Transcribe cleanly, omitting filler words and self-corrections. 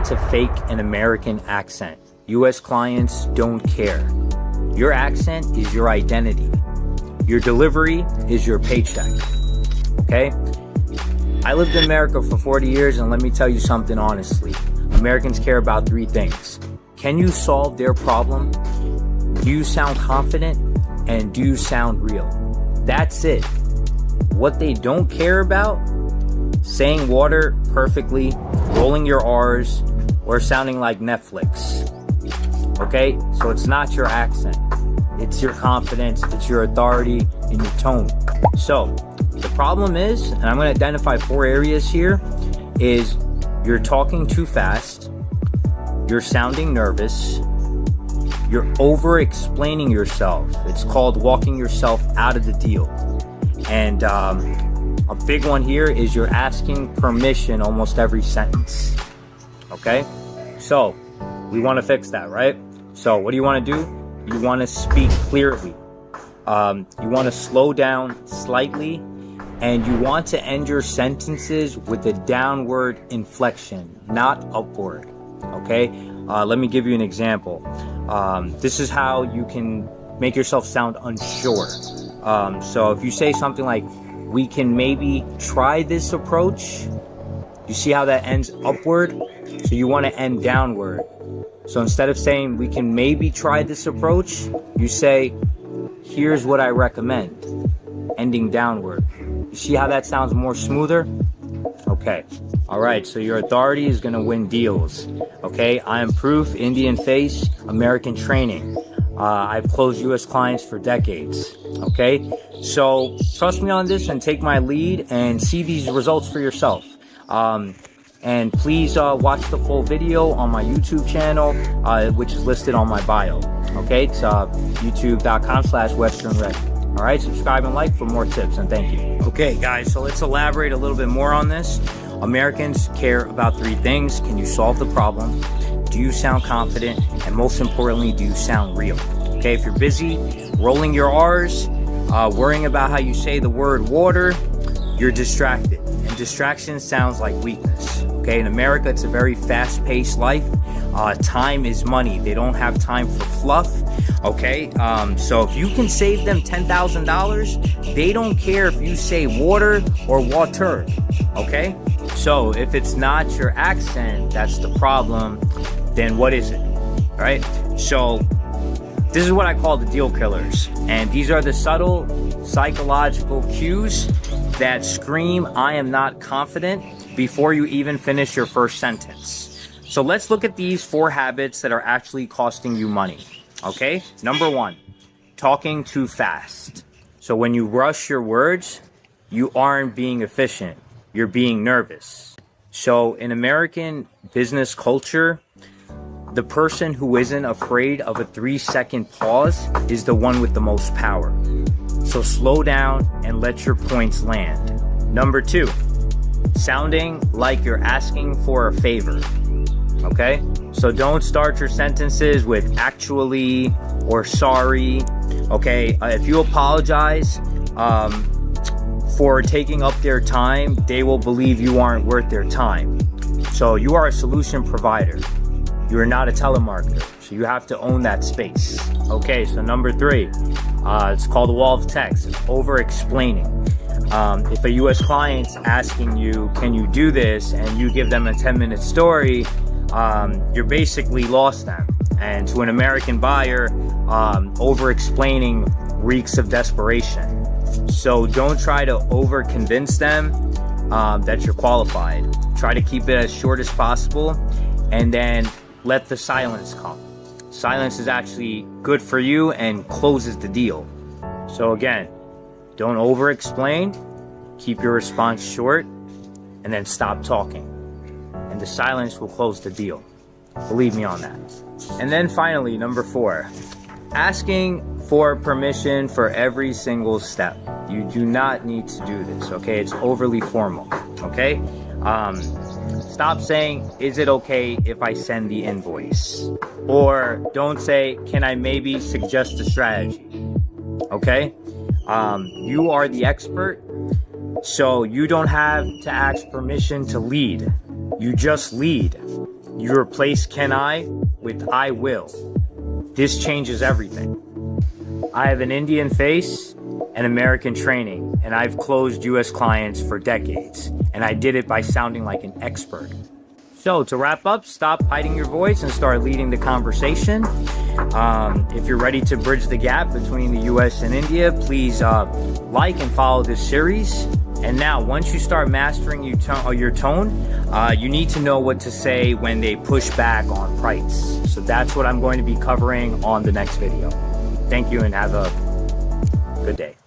to fake an American accent. US clients don't care. Your accent is your identity. Your delivery is your paycheck. Okay? I lived in America for 40 years, and let me tell you something honestly. Americans care about three things. Can you solve their problem? Do you sound confident? And do you sound real? That's it. What they don't care about, saying water perfectly, rolling your R's, or sounding like Netflix. Okay? So it's not your accent. It's your confidence, it's your authority, and your tone. So the problem is, and I'm going to identify 4 areas here, is you're talking too fast, you're sounding nervous, you're over-explaining yourself. It's called walking yourself out of the deal. And a big one here is you're asking permission almost every sentence. Okay? So we want to fix that, right? So what do you want to do? You want to speak clearly. You want to slow down slightly, and you want to end your sentences with a downward inflection, not upward. Okay? Let me give you an example. This is how you can make yourself sound unsure. So if you say something like, we can maybe try this approach, you see how that ends upward? So you want to end downward. So instead of saying, we can maybe try this approach, you say, here's what I recommend, ending downward. You see how that sounds more smoother? Okay. All right. So your authority is going to win deals. Okay. I am proof, Indian face, American training. I've closed US clients for decades. Okay. So trust me on this and take my lead and see these results for yourself. And please watch the full video on my YouTube channel, which is listed on my bio. Okay. It's youtube.com/westernready. All right, subscribe and like for more tips, and thank you. Okay, guys, so let's elaborate a little bit more on this. Americans care about 3 things. Can you solve the problem? Do you sound confident? And most importantly, do you sound real? Okay, if you're busy rolling your R's, worrying about how you say the word water, you're distracted. And distraction sounds like weakness. Okay, in America, it's a very fast-paced life. Time is money. They don't have time for fluff. Okay, so if you can save them $10,000, they don't care if you say water or water. Okay, so if it's not your accent that's the problem, then what is it? All right, so this is what I call the deal killers, and these are the subtle psychological cues that scream, I am not confident, before you even finish your first sentence. So let's look at these 4 habits that are actually costing you money. Okay, number 1, talking too fast. So when you rush your words, you aren't being efficient, you're being nervous. So in American business culture, the person who isn't afraid of a 3-second pause is the one with the most power. So slow down and let your points land. Number 2, sounding like you're asking for a favor. Okay, so don't start your sentences with actually or sorry. Okay, if you apologize for taking up their time, they will believe you aren't worth their time. So you are a solution provider. You're not a telemarketer. So you have to own that space. Okay, so number 3, it's called the wall of text. It's over-explaining. If a US client's asking you, can you do this? And you give them a 10-minute story, you're basically lost them. And to an American buyer, over-explaining reeks of desperation. So don't try to over-convince them that you're qualified. Try to keep it as short as possible, and then let the silence come. Silence is actually good for you and closes the deal. So again, don't over-explain, keep your response short, and then stop talking. And the silence will close the deal. Believe me on that. And then finally, number 4, asking for permission for every single step. You do not need to do this, okay? It's overly formal, okay? Stop saying, is it okay if I send the invoice? Or don't say, can I maybe suggest a strategy? Okay? You are the expert, so you don't have to ask permission to lead. You just lead. You replace can I with I will. This changes everything. I have an Indian face and American training, and I've closed US clients for decades, and I did it by sounding like an expert. So to wrap up, stop hiding your voice and start leading the conversation. If you're ready to bridge the gap between the US and India, please like and follow this series. And now, once you start mastering your tone, you need to know what to say when they push back on price. So that's what I'm going to be covering on the next video. Thank you and have a good day.